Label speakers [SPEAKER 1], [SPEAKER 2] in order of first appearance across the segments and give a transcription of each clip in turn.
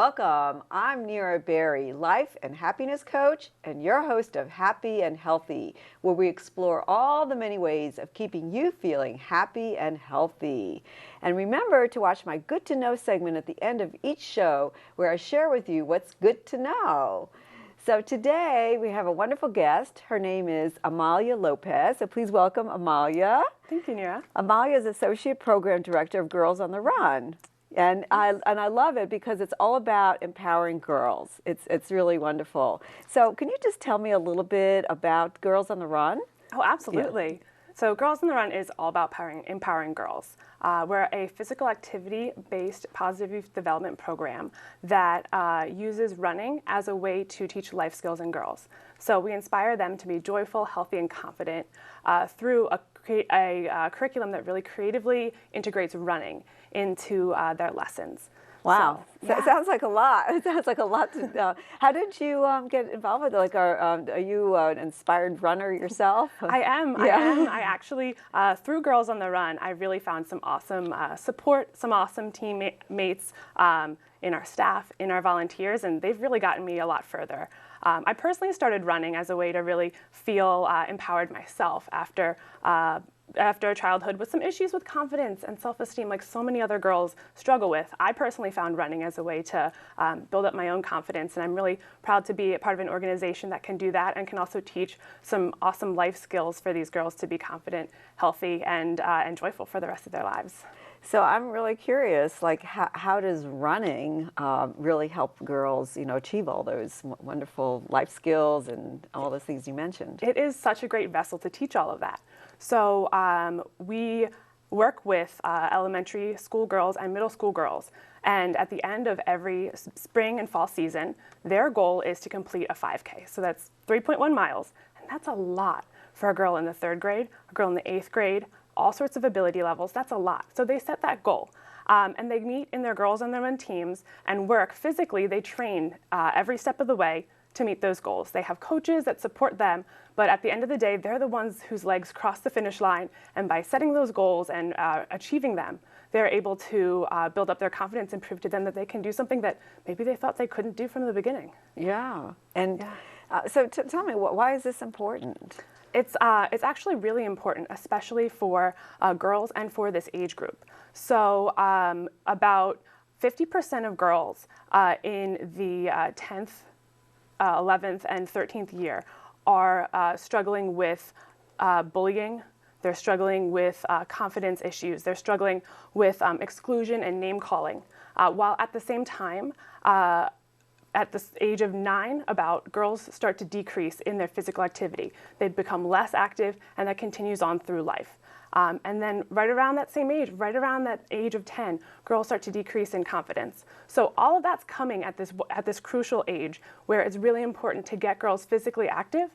[SPEAKER 1] Welcome. I'm Nira Berry, life and happiness coach and your host of Happy and Healthy, where we explore all the many ways of keeping you feeling happy and healthy. And remember to watch my Good to Know segment at the end of each show, where I share with you what's good to know. So today we have a wonderful guest. Her name is Amalia Lopez. So please welcome Amalia.
[SPEAKER 2] Thank you, Nira.
[SPEAKER 1] Amalia is Associate Program Director of Girls on the Run. And I love it because it's all about empowering girls. It's really wonderful. So can you just tell me a little bit about Girls on the Run?
[SPEAKER 2] Oh, absolutely. Yeah. So Girls on the Run is all about empowering girls. We're a physical activity-based positive youth development program that uses running as a way to teach life skills in girls. So we inspire them to be joyful, healthy, and confident through a curriculum that really creatively integrates running into their lessons.
[SPEAKER 1] Wow,
[SPEAKER 2] so, yeah.
[SPEAKER 1] It sounds like a lot. It sounds like a lot to know. How did you get involved with it? Like, are you an inspired runner yourself?
[SPEAKER 2] I am. Yeah. I actually, through Girls on the Run, I really found some awesome support, some awesome teammates in our staff, in our volunteers, and they've really gotten me a lot further. I personally started running as a way to really feel empowered myself after a childhood with some issues with confidence and self-esteem like so many other girls struggle with. I personally found running as a way to build up my own confidence, and I'm really proud to be a part of an organization that can do that and can also teach some awesome life skills for these girls to be confident, healthy, and joyful for the rest of their lives.
[SPEAKER 1] So I'm really curious, like how does running really help girls, achieve all those wonderful life skills and all those things you mentioned?
[SPEAKER 2] It is such a great vessel to teach all of that. So we work with elementary school girls and middle school girls, and at the end of every spring and fall season, their goal is to complete a 5K. So that's 3.1 miles, and that's a lot for a girl in the 3rd grade, a girl in the 8th grade, all sorts of ability levels. That's a lot. So they set that goal. And they meet in their Girls on the Run teams and work physically. They train every step of the way to meet those goals. They have coaches that support them, but at the end of the day, they're the ones whose legs cross the finish line. And by setting those goals and achieving them, they're able to build up their confidence and prove to them that they can do something that maybe they thought they couldn't do from the beginning.
[SPEAKER 1] Yeah. And so tell me, why is this important?
[SPEAKER 2] It's actually really important, especially for girls and for this age group. So about 50% of girls in the 10th, 11th, and 13th year are struggling with bullying. They're struggling with confidence issues. They're struggling with exclusion and name calling. While at the same time, at the age of 9, girls start to decrease in their physical activity. They become less active, and that continues on through life. And then right around that same age, right around that age of 10, girls start to decrease in confidence. So all of that's coming at this crucial age where it's really important to get girls physically active,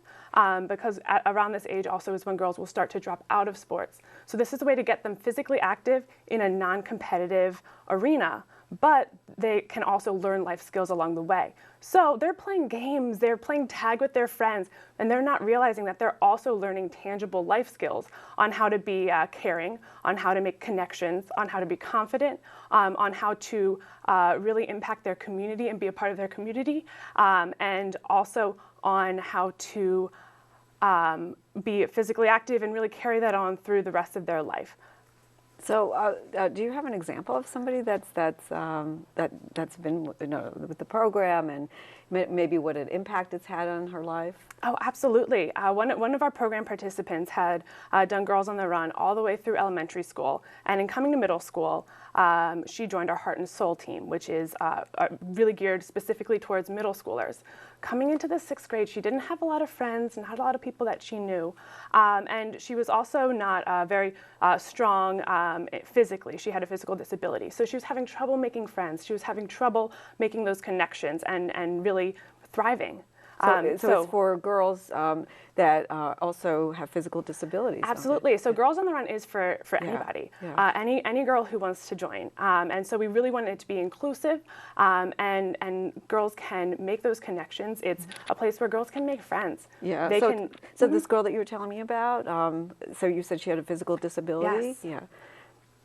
[SPEAKER 2] because around this age also is when girls will start to drop out of sports. So this is a way to get them physically active in a non-competitive arena, but they can also learn life skills along the way. So they're playing games, they're playing tag with their friends, and they're not realizing that they're also learning tangible life skills on how to be caring, on how to make connections, on how to be confident, on how to really impact their community and be a part of their community, and also on how to be physically active and really carry that on through the rest of their life.
[SPEAKER 1] So, do you have an example of somebody that's been with the program and maybe what an impact it's had on her life?
[SPEAKER 2] Oh, absolutely. One of our program participants had done Girls on the Run all the way through elementary school, and in coming to middle school, she joined our Heart and Soul team, which is really geared specifically towards middle schoolers. Coming into the 6th grade, she didn't have a lot of friends, not a lot of people that she knew, and she was also not very strong physically. She had a physical disability, so she was having trouble making friends. She was having trouble making those connections and really thriving.
[SPEAKER 1] So it's for girls that also have physical disabilities.
[SPEAKER 2] Absolutely. So Girls on the Run is for anybody, any girl who wants to join. And so we really want it to be inclusive, and girls can make those connections. It's a place where girls can make friends.
[SPEAKER 1] Yeah. So this girl that you were telling me about, so you said she had a physical disability?
[SPEAKER 2] Yes.
[SPEAKER 1] Yeah.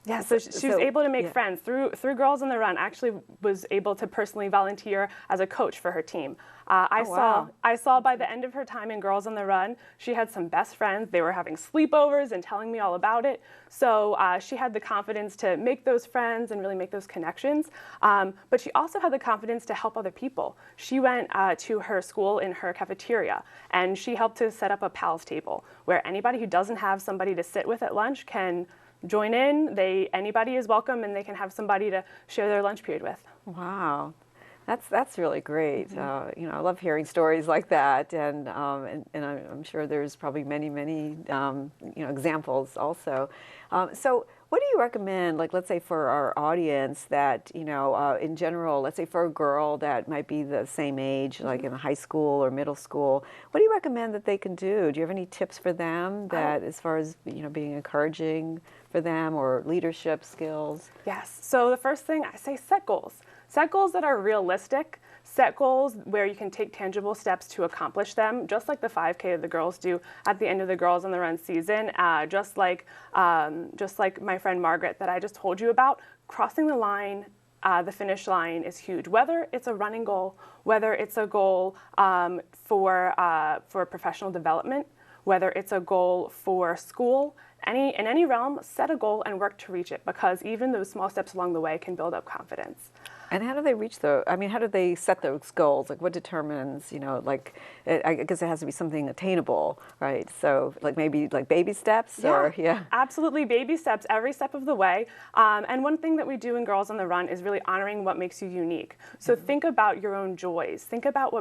[SPEAKER 2] Yeah, so she was able to make friends through Girls on the Run. Actually, was able to personally volunteer as a coach for her team. I saw by the end of her time in Girls on the Run, she had some best friends. They were having sleepovers and telling me all about it. So she had the confidence to make those friends and really make those connections. But she also had the confidence to help other people. She went to her school in her cafeteria, and she helped to set up a pals table where anybody who doesn't have somebody to sit with at lunch can join in. Anybody is welcome, and they can have somebody to share their lunch period with.
[SPEAKER 1] Wow. That's really great. You know, I love hearing stories like that, and I'm sure there's probably many you know, examples also. So, what do you recommend? Like, let's say for our audience that, you know, in general, let's say for a girl that might be the same age, like in high school or middle school, what do you recommend that they can do? Do you have any tips for them that, as far as, you know, being encouraging for them, or leadership skills?
[SPEAKER 2] Yes. So the first thing I say, set goals. Set goals that are realistic. Set goals where you can take tangible steps to accomplish them, just like the 5K that the girls do at the end of the Girls on the Run season. Just like my friend Margaret that I just told you about, crossing the line, the finish line is huge. Whether it's a running goal, whether it's a goal for professional development, whether it's a goal for school, in any realm, set a goal and work to reach it, because even those small steps along the way can build up confidence.
[SPEAKER 1] And how do they reach how do they set those goals? Like, what determines, you know, like, I guess it has to be something attainable, right? So, like, maybe like baby steps,
[SPEAKER 2] Absolutely, baby steps every step of the way. And one thing that we do in Girls on the Run is really honoring what makes you unique. So think about your own joys. Think about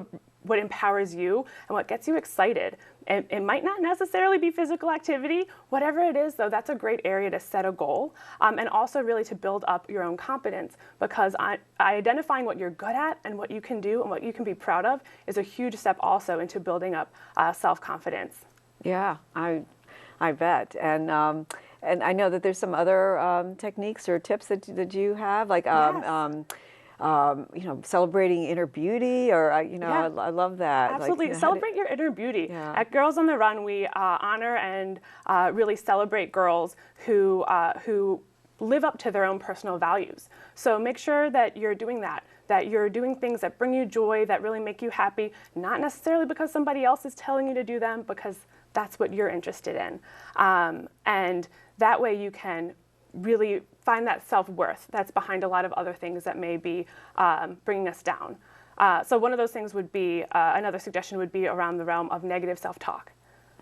[SPEAKER 2] what empowers you and what gets you excited. It might not necessarily be physical activity. Whatever it is, though, that's a great area to set a goal, and also really to build up your own competence, because identifying what you're good at and what you can do and what you can be proud of is a huge step also into building up self-confidence. Yeah,
[SPEAKER 1] I bet. And I know that there's some other techniques or tips that you have, like you know, celebrating inner beauty, or you know, I love that.
[SPEAKER 2] Absolutely,
[SPEAKER 1] like, you know,
[SPEAKER 2] celebrate your inner beauty. At Girls on the Run, we honor and really celebrate girls who live up to their own personal values. So make sure that you're doing that you're doing things that bring you joy, that really make you happy, not necessarily because somebody else is telling you to do them, because that's what you're interested in. And that way you can really find that self-worth that's behind a lot of other things that may be bringing us down. So one of those things would be, another suggestion would be around the realm of negative self-talk.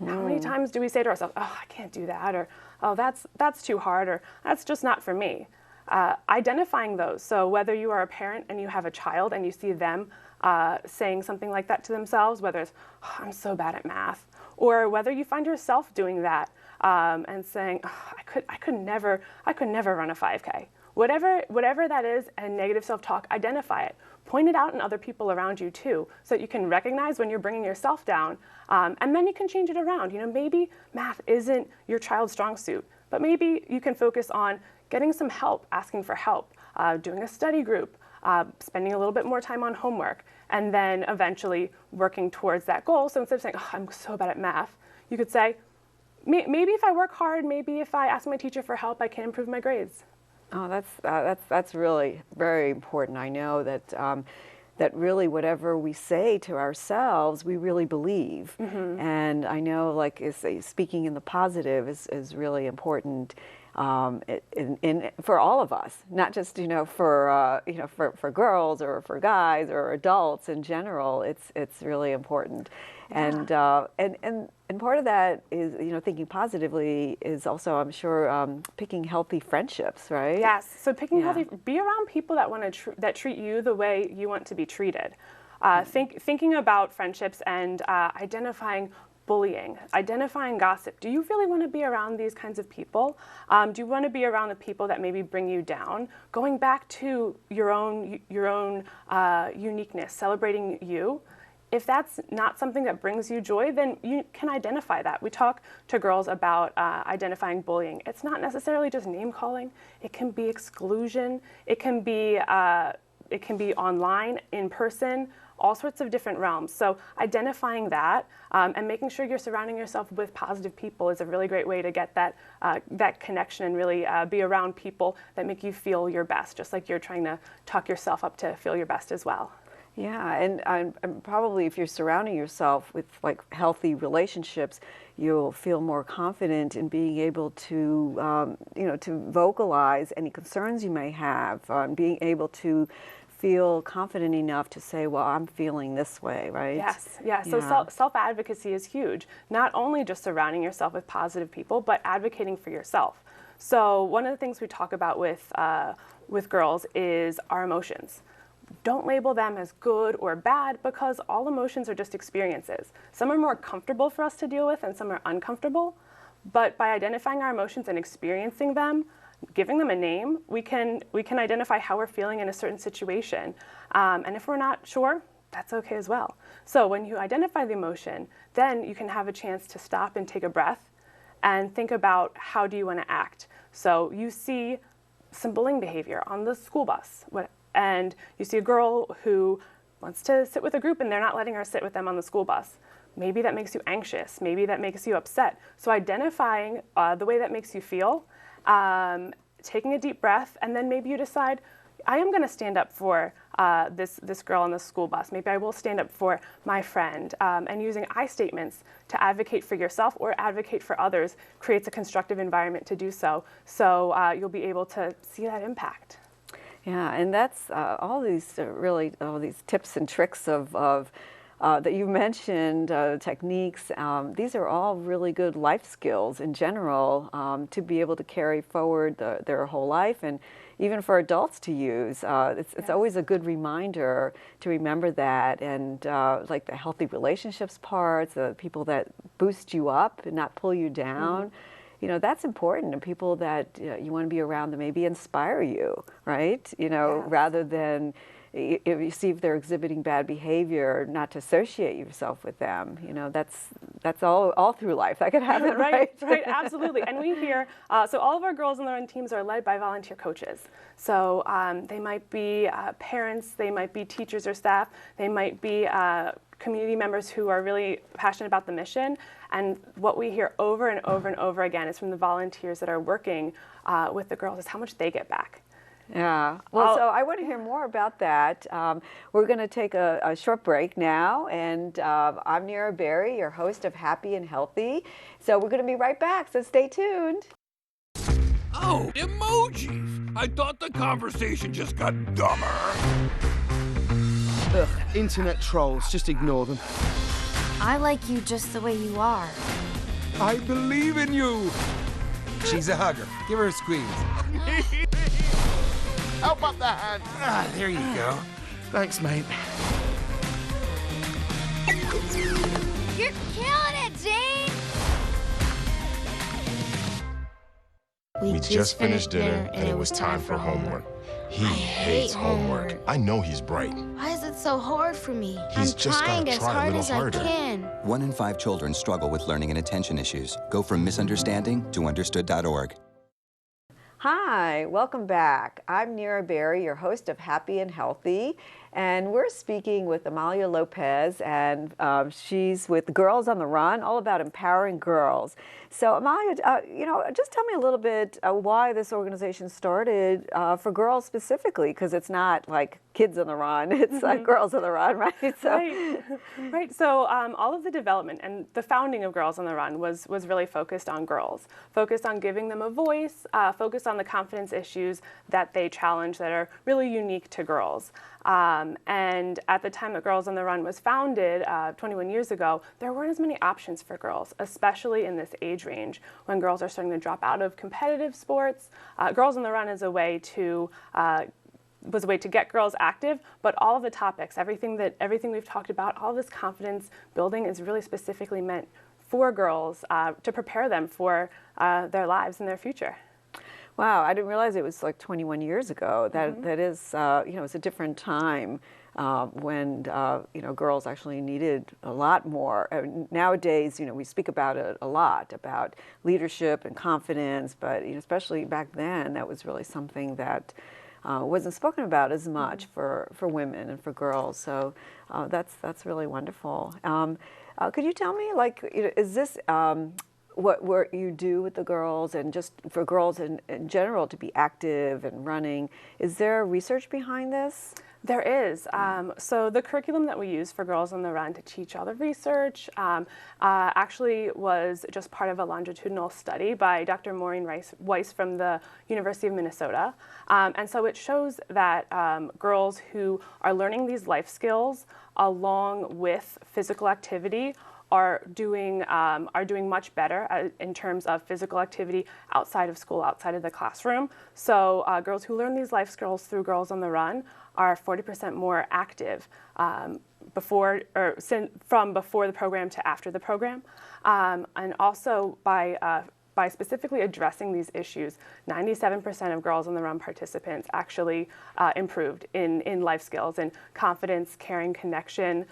[SPEAKER 2] How many times do we say to ourselves, oh, I can't do that, or oh, that's too hard, or that's just not for me? Identifying those. So whether you are a parent and you have a child and you see them saying something like that to themselves, whether it's, oh, I'm so bad at math, or whether you find yourself doing that and saying, oh, I could never run a 5K. Whatever that is, and negative self-talk, identify it. Point it out in other people around you too, so that you can recognize when you're bringing yourself down, and then you can change it around. You know, maybe math isn't your child's strong suit, but maybe you can focus on getting some help, asking for help, doing a study group, spending a little bit more time on homework, and then eventually working towards that goal. So instead of saying, oh, I'm so bad at math, you could say, maybe if I work hard, maybe if I ask my teacher for help, I can improve my grades.
[SPEAKER 1] Oh, that's really very important. I know that that really whatever we say to ourselves, we really believe. And I know, like, speaking in the positive is really important for all of us, not just for girls or for guys or adults in general. It's really important. And part of that is, thinking positively is also, I'm sure, picking healthy friendships, right?
[SPEAKER 2] Yes. So picking healthy, be around people that treat you the way you want to be treated. Thinking about friendships and identifying bullying, identifying gossip. Do you really want to be around these kinds of people? Do you want to be around the people that maybe bring you down? Going back to your own uniqueness, celebrating you. If that's not something that brings you joy, then you can identify that. We talk to girls about identifying bullying. It's not necessarily just name calling. It can be exclusion. It can be online, in person. all sorts of different realms. So identifying that and making sure you're surrounding yourself with positive people is a really great way to get that connection and really be around people that make you feel your best, just like you're trying to talk yourself up to feel your best as well.
[SPEAKER 1] Yeah, and probably if you're surrounding yourself with like healthy relationships, you'll feel more confident in being able to, to vocalize any concerns you may have, being able to feel confident enough to say, well, I'm feeling this way, right?
[SPEAKER 2] Yes, yeah. So self-advocacy is huge. Not only just surrounding yourself with positive people, but advocating for yourself. So one of the things we talk about with girls is our emotions. Don't label them as good or bad, because all emotions are just experiences. Some are more comfortable for us to deal with and some are uncomfortable. But by identifying our emotions and experiencing them, giving them a name, we can identify how we're feeling in a certain situation. And if we're not sure, that's okay as well. So when you identify the emotion, then you can have a chance to stop and take a breath and think about, how do you want to act? So you see some bullying behavior on the school bus, and you see a girl who wants to sit with a group and they're not letting her sit with them on the school bus. Maybe that makes you anxious. Maybe that makes you upset. So identifying the way that makes you feel, taking a deep breath, and then maybe you decide, I am going to stand up for this girl on the school bus. Maybe I will stand up for my friend. And using I statements to advocate for yourself or advocate for others creates a constructive environment to do so. So you'll be able to see that impact.
[SPEAKER 1] Yeah, and that's all these tips and tricks of that you mentioned, techniques. These are all really good life skills in general to be able to carry forward their whole life, and even for adults to use. It's always a good reminder to remember that, and like the healthy relationships parts, the people that boost you up and not pull you down. Mm-hmm. That's important, and people that you want to be around that maybe inspire you, right? Rather than if you see if they're exhibiting bad behavior, not to associate yourself with them. That's all through life. That could happen, right?
[SPEAKER 2] Right, absolutely. And we hear, so all of our Girls on the Run teams are led by volunteer coaches. So they might be parents, they might be teachers or staff, they might be community members who are really passionate about the mission. And what we hear over and over and over again is from the volunteers that are working with the girls is how much they get back.
[SPEAKER 1] Yeah. Well, so I want to hear more about that. We're going to take a short break now, and I'm Nira Berry, your host of Happy and Healthy. So we're going to be right back, so stay tuned.
[SPEAKER 3] Oh, emojis! I thought the conversation just got dumber.
[SPEAKER 4] Ugh, internet trolls, just ignore them.
[SPEAKER 5] I like you just the way you are.
[SPEAKER 3] I believe in you!
[SPEAKER 6] She's a hugger. Give her a squeeze.
[SPEAKER 4] Help up the hand.
[SPEAKER 6] Ah, there you go.
[SPEAKER 4] Thanks, mate.
[SPEAKER 5] You're killing it, Jane!
[SPEAKER 7] We just finished dinner and it was time for homework. He hates homework. I know he's bright.
[SPEAKER 5] Why is it so hard for me?
[SPEAKER 7] He's
[SPEAKER 5] I'm
[SPEAKER 7] just
[SPEAKER 5] trying
[SPEAKER 7] gotta
[SPEAKER 5] as
[SPEAKER 7] try a
[SPEAKER 5] hard
[SPEAKER 7] little
[SPEAKER 5] as
[SPEAKER 7] harder.
[SPEAKER 5] I can.
[SPEAKER 8] 1 in 5 children struggle with learning and attention issues. Go from misunderstanding to understood.org.
[SPEAKER 1] Hi, welcome back. I'm Nira Berry, your host of Happy and Healthy, and we're speaking with Amalia Lopez, and she's with Girls on the Run, all about empowering girls. So Amalia, just tell me a little bit why this organization started for girls specifically, because it's not like kids on the run, it's like Girls on the Run, right? So.
[SPEAKER 2] Right. So all of the development and the founding of Girls on the Run was really focused on girls, focused on giving them a voice, focused on the confidence issues that they challenge that are really unique to girls. And at the time that Girls on the Run was founded 21 years ago, there weren't as many options for girls, especially in this age range when girls are starting to drop out of competitive sports. Girls on the Run is a way to was a way to get girls active, but all of the topics, everything we've talked about, all this confidence building is really specifically meant for girls to prepare them for their lives and their future.
[SPEAKER 1] Wow, I didn't realize it was like 21 years ago. That is, it's a different time when girls actually needed a lot more. Nowadays, we speak about it a lot, about leadership and confidence, but especially back then, that was really something that wasn't spoken about as much for women and for girls. So that's really wonderful. Could you tell me, like, is this what you do with the girls, and just for girls in general to be active and running? Is there research behind this?
[SPEAKER 2] There is. So the curriculum that we use for Girls on the Run to teach all the research actually was just part of a longitudinal study by Dr. Maureen Weiss from the University of Minnesota. And so it shows that girls who are learning these life skills along with physical activity are doing much better in terms of physical activity outside of school, outside of the classroom. So girls who learn these life skills through Girls on the Run are 40% more active from before the program to after the program. And also by specifically addressing these issues, 97% of Girls on the Run participants actually improved in life skills and confidence, caring, connection,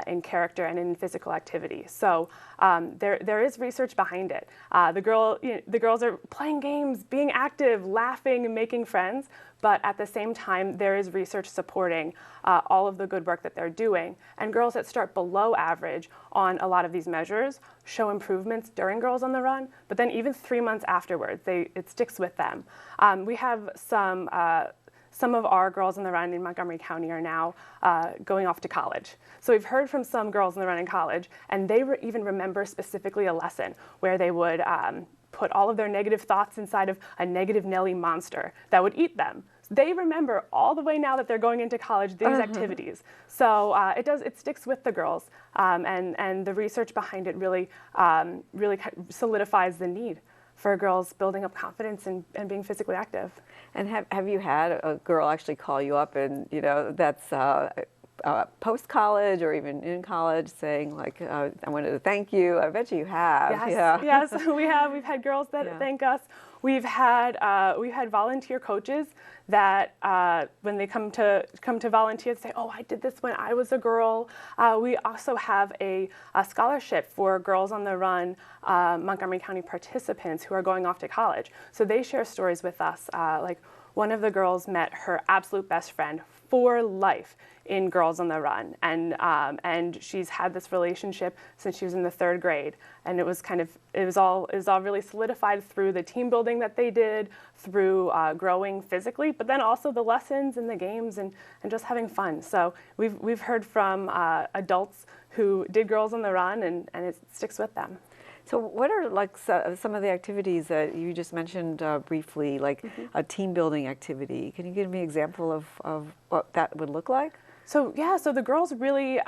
[SPEAKER 2] in character, and in physical activity. So there is research behind it. The girls are playing games, being active, laughing, and making friends. But at the same time, there is research supporting all of the good work that they're doing. And girls that start below average on a lot of these measures show improvements during Girls on the Run, but then even 3 months afterwards, it sticks with them. We have some of our Girls on the Run in Montgomery County are now going off to college. So we've heard from some Girls on the Run in college, and they even remember specifically a lesson where they would put all of their negative thoughts inside of a negative Nelly monster that would eat them. They remember all the way now that they're going into college these activities. So it sticks with the girls, and the research behind it really solidifies the need for girls building up confidence and being physically active. And
[SPEAKER 1] have you had a girl actually call you up, and that's post-college or even in college, saying like, I wanted to thank you? I bet you have.
[SPEAKER 2] Yes, yes, we have. We've had girls that thank us. We've had volunteer coaches that when they come to volunteer, say, "Oh, I did this when I was a girl." We also have a scholarship for Girls on the Run Montgomery County participants who are going off to college. So they share stories with us. Like one of the girls met her absolute best friend for life in Girls on the Run, and she's had this relationship since she was in the 3rd grade, and it was all really solidified through the team building that they did, through growing physically, but then also the lessons and the games and just having fun. So we've heard from adults who did Girls on the Run, and it sticks with them.
[SPEAKER 1] So what are like some of the activities that you just mentioned briefly, like a team building activity? Can you give me an example of what that would look like?
[SPEAKER 2] So so the girls really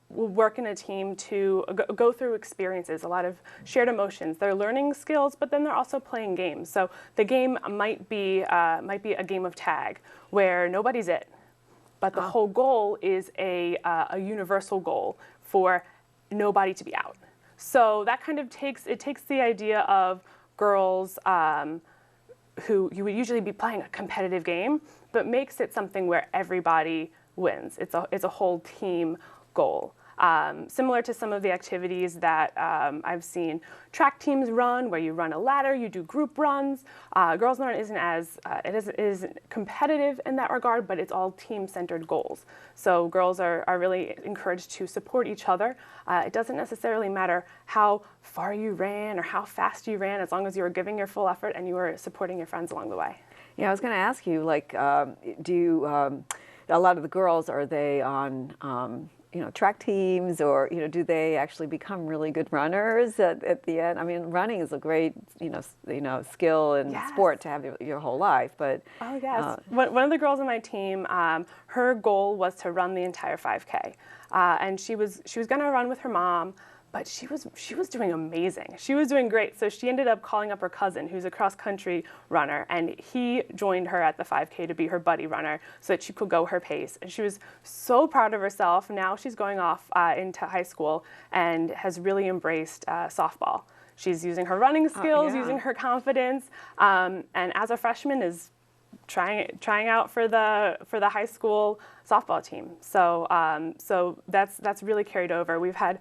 [SPEAKER 2] will work in a team to go through experiences, a lot of shared emotions. They're learning skills, but then they're also playing games. So the game might be a game of tag where nobody's it, but the whole goal is a universal goal for nobody to be out. So that kind of takes the idea of girls who you would usually be playing a competitive game, but makes it something where everybody wins. It's a whole team goal. Similar to some of the activities that I've seen track teams run, where you run a ladder, you do group runs. Girls on the Run isn't as it isn't competitive in that regard, but it's all team-centered goals. So girls are really encouraged to support each other. It doesn't necessarily matter how far you ran or how fast you ran, as long as you were giving your full effort and you were supporting your friends along the way.
[SPEAKER 1] Yeah, I was going to ask you, like, do you, a lot of the girls, are they on track teams, or do they actually become really good runners at the end? I mean, running is a great skill and sport to have your whole life. But
[SPEAKER 2] oh yes, one of the girls on my team, her goal was to run the entire 5K, and she was going to run with her mom. But she was doing amazing. She was doing great. So she ended up calling up her cousin, who's a cross-country runner, and he joined her at the 5K to be her buddy runner so that she could go her pace. And she was so proud of herself. Now she's going off into high school and has really embraced softball. She's using her running skills, using her confidence, and as a freshman is trying out for the high school softball team. So so that's really carried over. We've had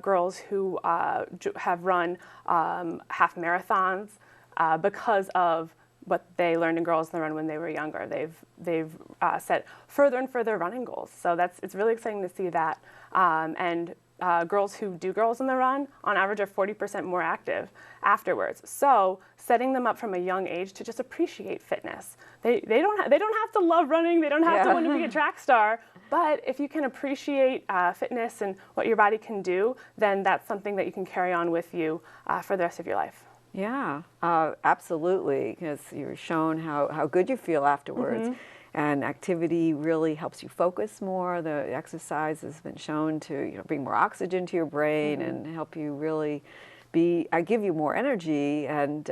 [SPEAKER 2] girls who have run half marathons because of what they learned in Girls on the Run when they were younger. They've set further and further running goals. So it's really exciting to see that. And girls who do Girls on the Run, on average, are 40% more active afterwards. So setting them up from a young age to just appreciate fitness. They don't have to love running. They don't have to want to be a track star. But if you can appreciate fitness and what your body can do, then that's something that you can carry on with you for the rest of your life.
[SPEAKER 1] Yeah, absolutely, because you're shown how good you feel afterwards. And activity really helps you focus more. The exercise has been shown to bring more oxygen to your brain and help you really give you more energy and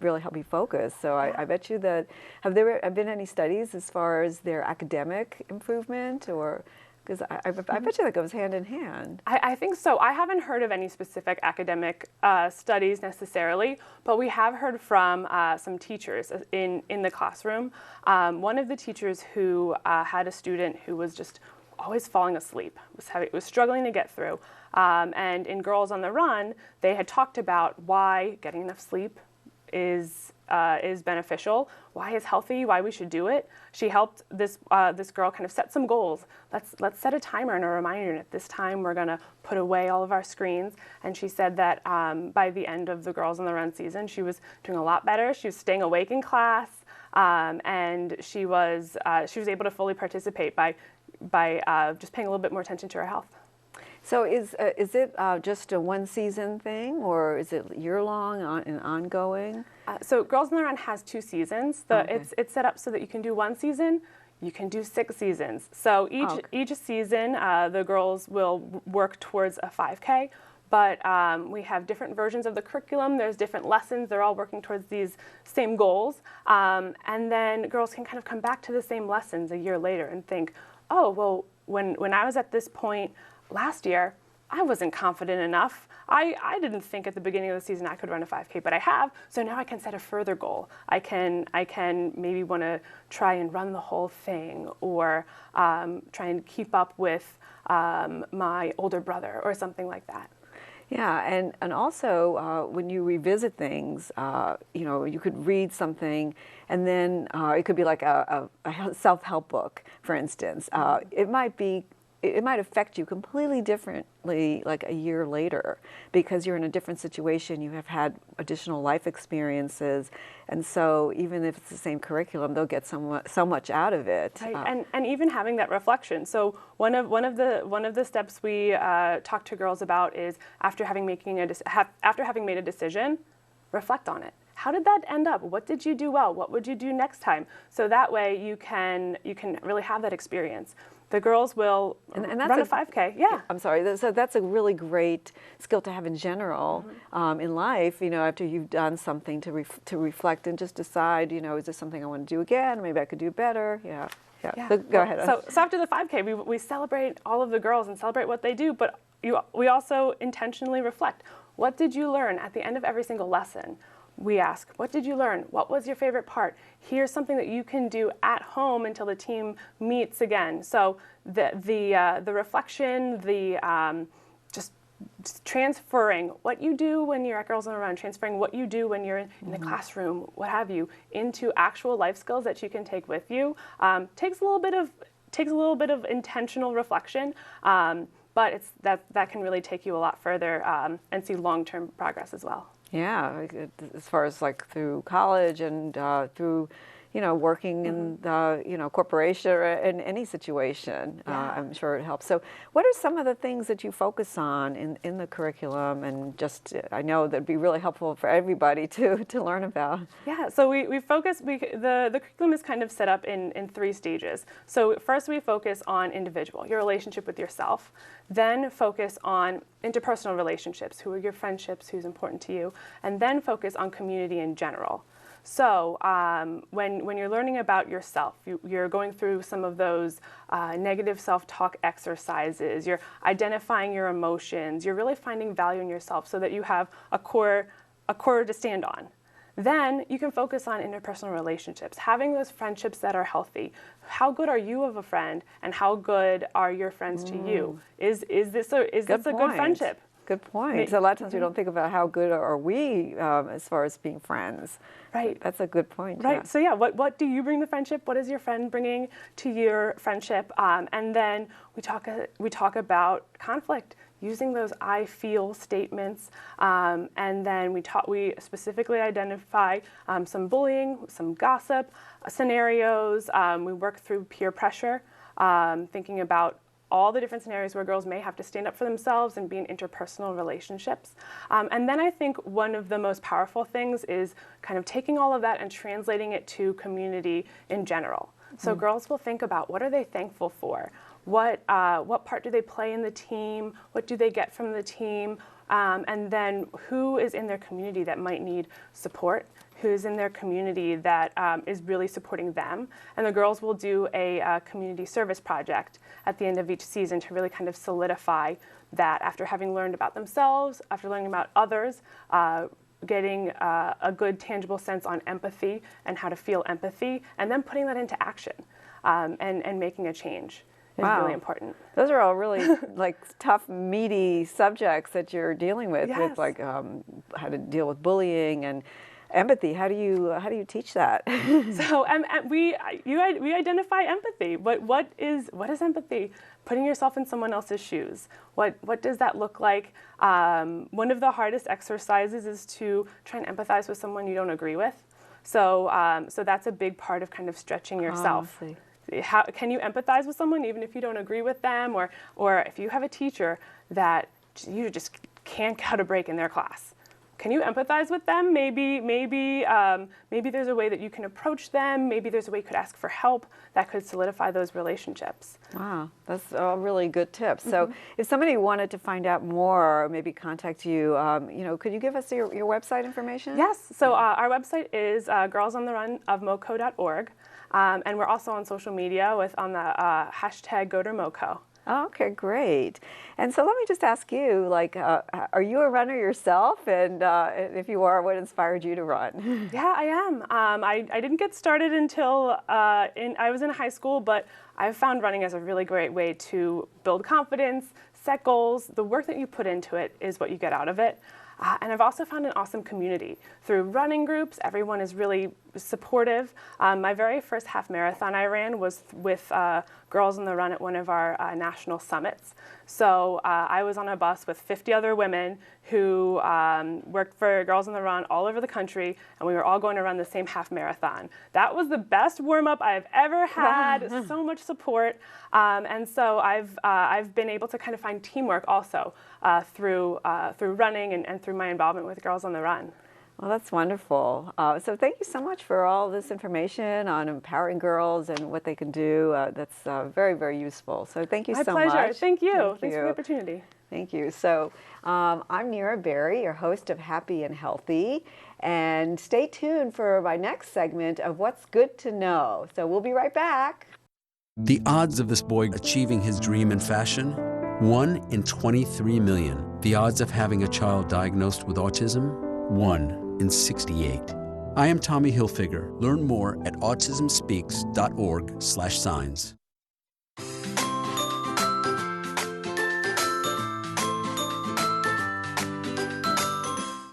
[SPEAKER 1] really help you focus. So I bet you that, have there been any studies as far as their academic improvement, or? Because I bet you that goes hand in hand.
[SPEAKER 2] I think so. I haven't heard of any specific academic studies necessarily, but we have heard from some teachers in the classroom. One of the teachers who had a student who was just always falling asleep, was struggling to get through. And in Girls on the Run, they had talked about why getting enough sleep is beneficial, why it's healthy, why we should do it. She helped this girl kind of set some goals. Let's set a timer and a reminder, and at this time we're going to put away all of our screens. And she said that by the end of the Girls on the Run season, she was doing a lot better. She was staying awake in class, and she was able to fully participate by just paying a little bit more attention to her health.
[SPEAKER 1] So is it just a one season thing, or is it year long and ongoing?
[SPEAKER 2] So Girls on the Run has 2 seasons. It's set up so that you can do 1 season, you can do 6 seasons. So each season, the girls will work towards a 5K, but we have different versions of the curriculum. There's different lessons. They're all working towards these same goals. And then girls can kind of come back to the same lessons a year later and think, oh, well, when I was at this point last year, I wasn't confident enough. I didn't think at the beginning of the season I could run a 5K, but I have. So now I can set a further goal. I can maybe want to try and run the whole thing, or try and keep up with my older brother or something like that.
[SPEAKER 1] Yeah, and also when you revisit things, you could read something, and then it could be like a self-help book, for instance. It might affect you completely differently like a year later, because you're in a different situation, you have had additional life experiences, and so even if it's the same curriculum, they'll get so much out of it.
[SPEAKER 2] Right. And even having that reflection. So one of the steps we talk to girls about is after having made a decision, reflect on it. How did that end up? What did you do well? What would you do next time? So that way you can really have that experience. The girls will run a 5K. Yeah. I'm sorry.
[SPEAKER 1] So that's a really great skill to have in general in life. After you've done something to reflect and just decide. Is this something I want to do again? Maybe I could do better. Yeah. So, go ahead.
[SPEAKER 2] So after the 5K, we celebrate all of the girls and celebrate what they do, but we also intentionally reflect. What did you learn at the end of every single lesson? We ask, what did you learn? What was your favorite part? Here's something that you can do at home until the team meets again. So the reflection, just transferring what you do when you're at Girls on the Run, transferring what you do when you're in the classroom, what have you, into actual life skills that you can take with you, takes a little bit of intentional reflection. But that can really take you a lot further and see long-term progress as well.
[SPEAKER 1] Yeah, as far as like through college and through, working in the, corporation or in any situation, I'm sure it helps. So what are some of the things that you focus on in the curriculum? And just, I know that'd be really helpful for everybody to learn about.
[SPEAKER 2] Yeah, so we focus, the curriculum is kind of set up in 3 stages. So first we focus on individual, your relationship with yourself. Then focus on interpersonal relationships, who are your friendships, who's important to you, and then focus on community in general. So when you're learning about yourself, you're going through some of those negative self-talk exercises, you're identifying your emotions, you're really finding value in yourself so that you have a core to stand on. Then you can focus on interpersonal relationships, having those friendships that are healthy. How good are you of a friend, and how good are your friends to you? Is this a good friendship?
[SPEAKER 1] good point. So a lot of times we don't think about how good are we as far as being friends.
[SPEAKER 2] Right.
[SPEAKER 1] That's a good point.
[SPEAKER 2] Right.
[SPEAKER 1] Yeah.
[SPEAKER 2] So yeah, what do you bring to the friendship? What is your friend bringing to your friendship? And then we talk about conflict, using those I feel statements, and then we specifically identify some bullying, some gossip scenarios. We work through peer pressure, thinking about all the different scenarios where girls may have to stand up for themselves and be in interpersonal relationships. And then I think one of the most powerful things is kind of taking all of that and translating it to community in general. So girls will think about, what are they thankful for? What part do they play in the team? What do they get from the team? And then who is in their community that might need support? Who's in their community that is really supporting them? And the girls will do a community service project at the end of each season to really kind of solidify that after having learned about themselves, after learning about others, getting a good tangible sense on empathy and how to feel empathy, and then putting that into action and making a change is really important.
[SPEAKER 1] Those are all really like tough, meaty subjects that you're dealing with,
[SPEAKER 2] Yes.
[SPEAKER 1] with like how to deal with bullying and empathy. How do you teach that?
[SPEAKER 2] So we identify empathy. What is empathy? Putting yourself in someone else's shoes. What does that look like? One of the hardest exercises is to try and empathize with someone you don't agree with. So that's a big part of kind of stretching yourself.
[SPEAKER 1] I see.
[SPEAKER 2] How can you empathize with someone even if you don't agree with them, or if you have a teacher that you just can't cut a break in their class? Can you empathize with them? Maybe there's a way that you can approach them. Maybe there's a way you could ask for help that could solidify those relationships.
[SPEAKER 1] Wow, that's a really good tip. So if somebody wanted to find out more, or maybe contact you, could you give us your website information?
[SPEAKER 2] Yes. So our website is girlsontheronofmoco.org, and we're also on social media on the hashtag #GoToMoco.
[SPEAKER 1] Oh, okay, great. And so let me just ask you, like, are you a runner yourself? And if you are, what inspired you to run?
[SPEAKER 2] Yeah, I am. I didn't get started until I was in high school, but I've found running as a really great way to build confidence, set goals. The work that you put into it is what you get out of it. And I've also found an awesome community through running groups. Everyone is really supportive. My very first half marathon I ran was with Girls on the Run at one of our national summits. So I was on a bus with 50 other women who worked for Girls on the Run all over the country, and we were all going to run the same half marathon. That was the best warm-up I've ever had. So much support, and so I've been able to kind of find teamwork also through running and through my involvement with Girls on the Run.
[SPEAKER 1] Well, that's wonderful. So thank you so much for all this information on empowering girls and what they can do. That's very, very useful. So thank you so much.
[SPEAKER 2] My pleasure. Thank you.
[SPEAKER 1] Thanks
[SPEAKER 2] for the opportunity.
[SPEAKER 1] Thank you. So I'm Nira Berry, your host of Happy and Healthy. And stay tuned for my next segment of What's Good to Know. So we'll be right back.
[SPEAKER 9] The odds of this boy achieving his dream in fashion? 1 in 23 million. The odds of having a child diagnosed with autism? 1 in 68. I am Tommy Hilfiger. Learn more at autismspeaks.org/signs.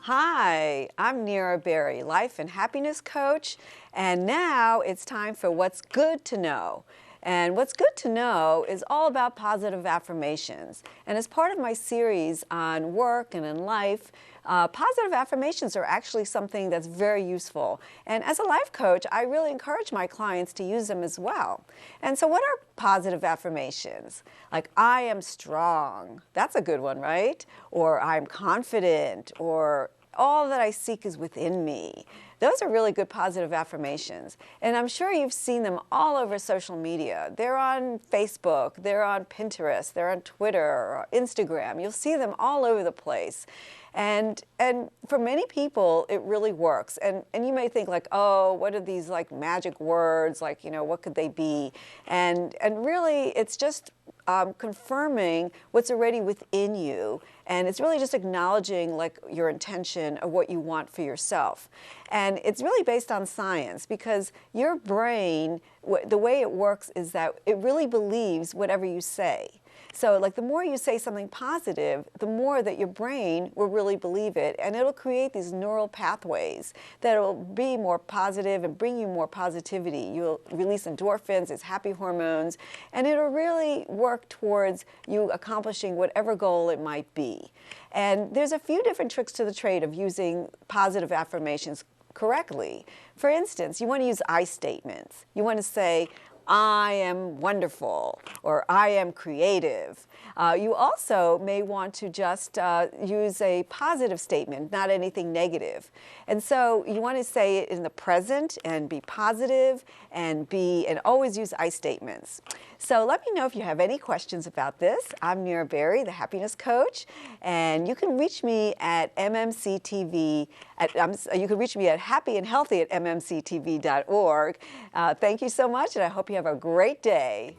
[SPEAKER 1] Hi, I'm Nira Berry, life and happiness coach, and now it's time for What's Good to Know. And what's good to know is all about positive affirmations. And as part of my series on work and in life, positive affirmations are actually something that's very useful. And as a life coach, I really encourage my clients to use them as well. And so what are positive affirmations? Like, I am strong. That's a good one, right? Or I'm confident, or all that I seek is within me. Those are really good positive affirmations. And I'm sure you've seen them all over social media. They're on Facebook, they're on Pinterest, they're on Twitter or Instagram. You'll see them all over the place. And for many people, it really works. And you may think like, oh, what are these like magic words? Like, what could they be? And really, it's just confirming what's already within you. And it's really just acknowledging like your intention of what you want for yourself. And it's really based on science, because your brain, the way it works is that it really believes whatever you say. So like the more you say something positive, the more that your brain will really believe it, and it'll create these neural pathways that will be more positive and bring you more positivity. You'll release endorphins, it's happy hormones, and it'll really work towards you accomplishing whatever goal it might be. And there's a few different tricks to the trade of using positive affirmations correctly. For instance, you want to use I statements. You want to say, I am wonderful, or I am creative. You also may want to just use a positive statement, not anything negative. And so you want to say it in the present and be positive and always use I statements. So let me know if you have any questions about this. I'm Mira Berry, the happiness coach, and you can reach me at MMCTV. You can reach me at happyandhealthy@mmctv.org. Thank you so much, and I hope you have a great day.